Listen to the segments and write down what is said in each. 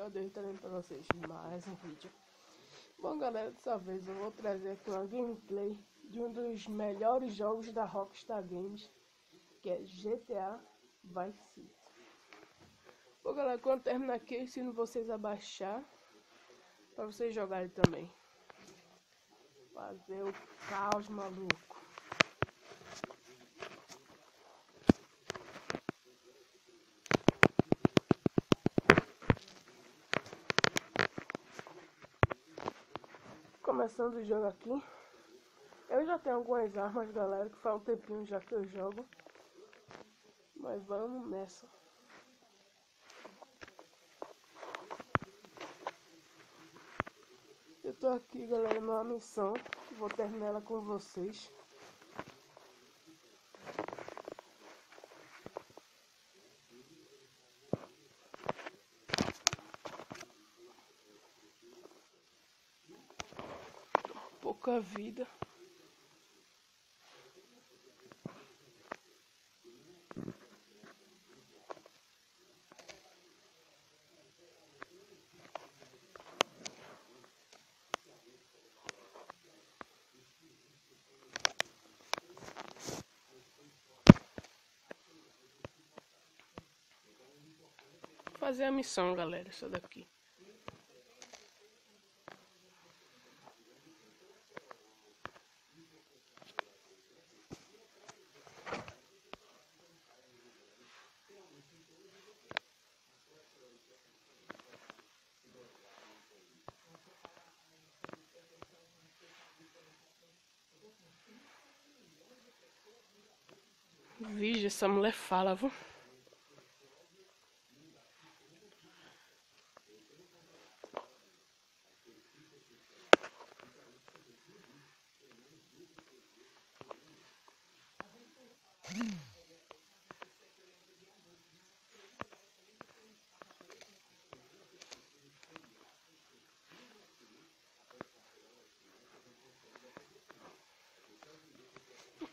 Adeus, trazendo para vocês mais um vídeo. Bom galera, dessa vez eu vou trazer aqui uma gameplay de um dos melhores jogos da Rockstar Games, que é GTA Vice City. Bom galera, quando terminar aqui eu ensino vocês a baixar para vocês jogarem também. Fazer o caos maluco. Começando o jogo aqui. Eu já tenho algumas armas, galera, que faz um tempinho já que eu jogo. Mas vamos nessa. Eu tô aqui, galera, numa missão. Vou terminar ela com vocês. Pouca vida. Fazer a missão, galera, essa daqui. Vixe, essa mulher fala, viu?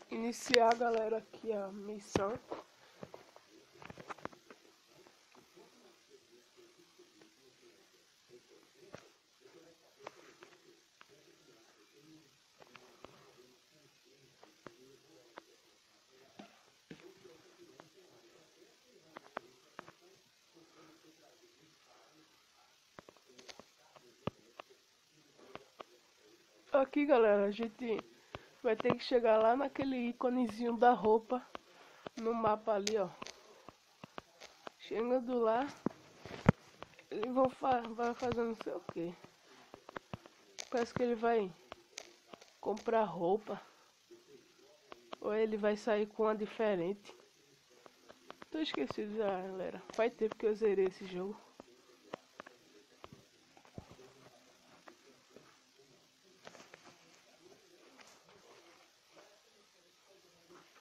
Iniciar, galera, aqui a missão. Aqui, galera, a gente vai ter que chegar lá naquele íconezinho da roupa no mapa ali, ó. Chegando lá, eles vai fazer não sei o que. Parece que ele vai comprar roupa. Ou ele vai sair com uma diferente. Tô esquecido já, galera. Faz tempo que eu zerei esse jogo.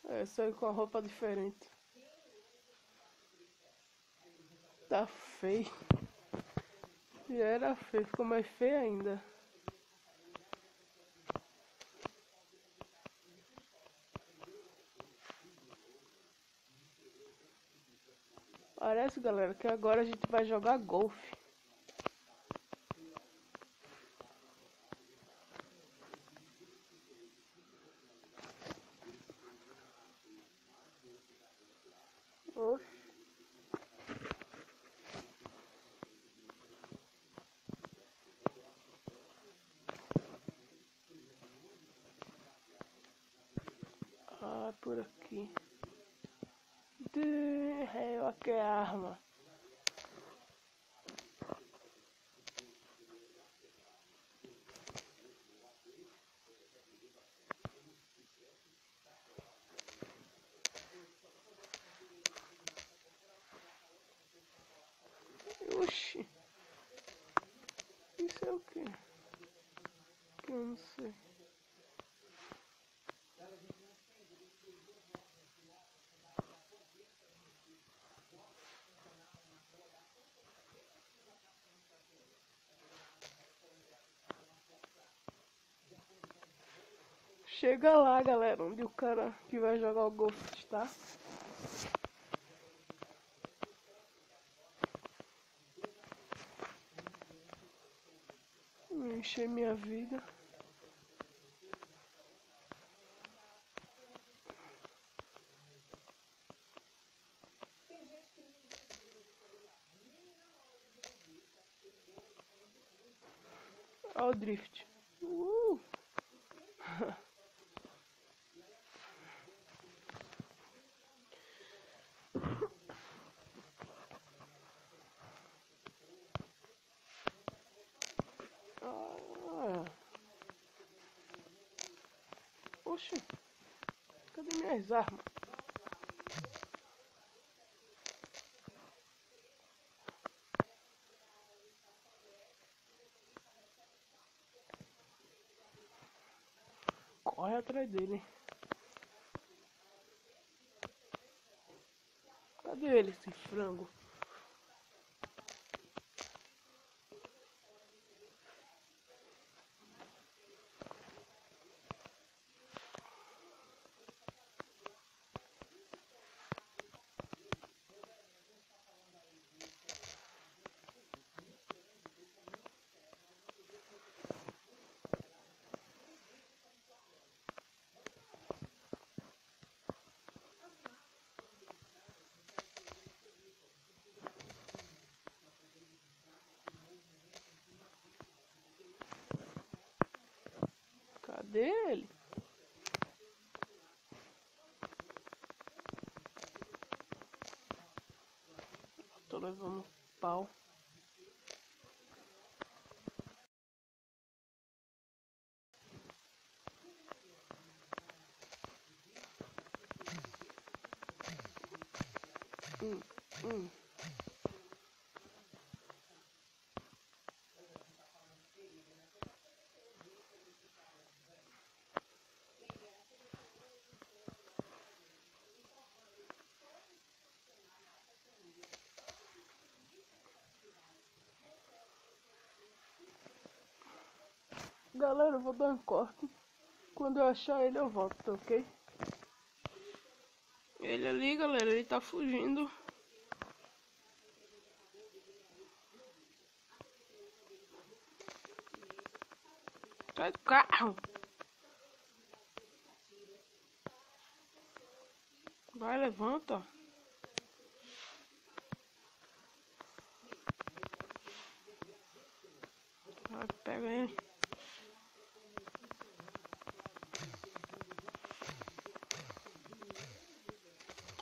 É, sair com a roupa diferente. Tá feio. Já era feio, ficou mais feio ainda. Parece, galera, que agora a gente vai jogar golfe. Oxe. Ah, por aqui. Olha que arma. Oxi. Isso é o que? Que eu não sei. Chega lá, galera, onde o cara que vai jogar o golfe está. Achei minha vida. Olha o drift. Oxe, cadê minhas armas? Corre atrás dele. Cadê ele, esse frango? Cadê ele? Tô levando pau. Hum. Galera, eu vou dar um corte. Quando eu achar ele, eu volto, tá ok? Ele ali, galera, ele tá fugindo. Sai do carro! Vai, levanta. Vai, pega ele.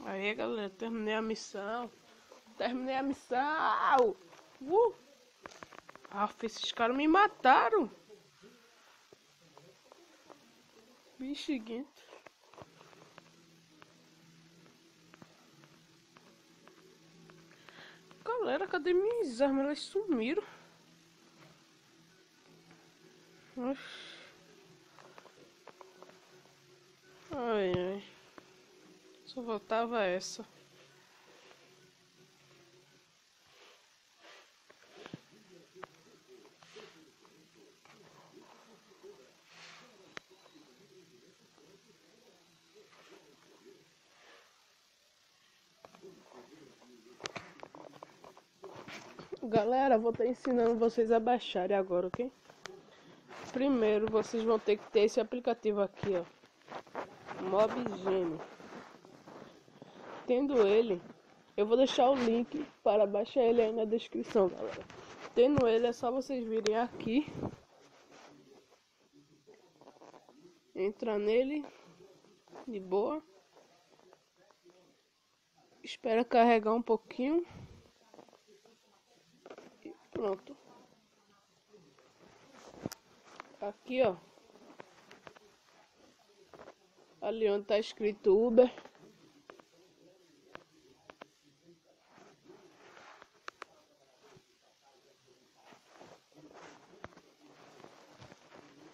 Aí, galera, terminei a missão. Terminei a missão! Esses caras me mataram! Bexiguento. Galera, cadê minhas armas? Elas sumiram. Oxi. Ai, ai. Só faltava essa. Galera, vou estar ensinando vocês a baixarem agora, ok? Primeiro, vocês vão ter que ter esse aplicativo aqui, ó. Mobgeme. Tendo ele, eu vou deixar o link para baixar ele aí na descrição, galera. Tendo ele, é só vocês virem aqui. Entrar nele. De boa. Espera carregar um pouquinho. E pronto. Aqui, ó. Ali onde tá escrito Uber.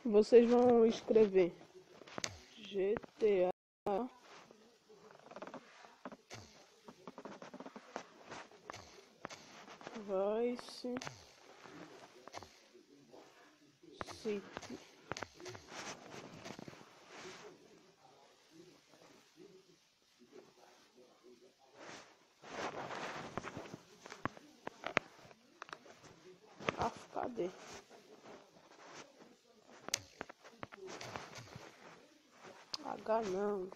Vocês vão escrever GTA Vice City. Cadê? cá não.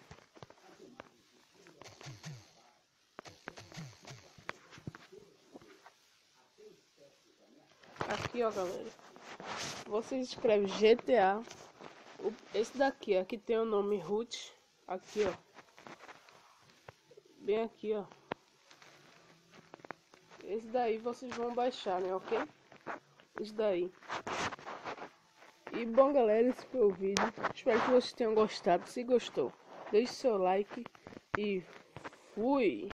Aqui, ó, galera. Você escreve GTA. Esse daqui, aqui tem o nome root. Aqui, ó. Bem aqui, ó. Esse daí vocês vão baixar, né, ok? Esse daí. E bom, galera, esse foi o vídeo. Espero que vocês tenham gostado. Se gostou, deixe seu like e fui!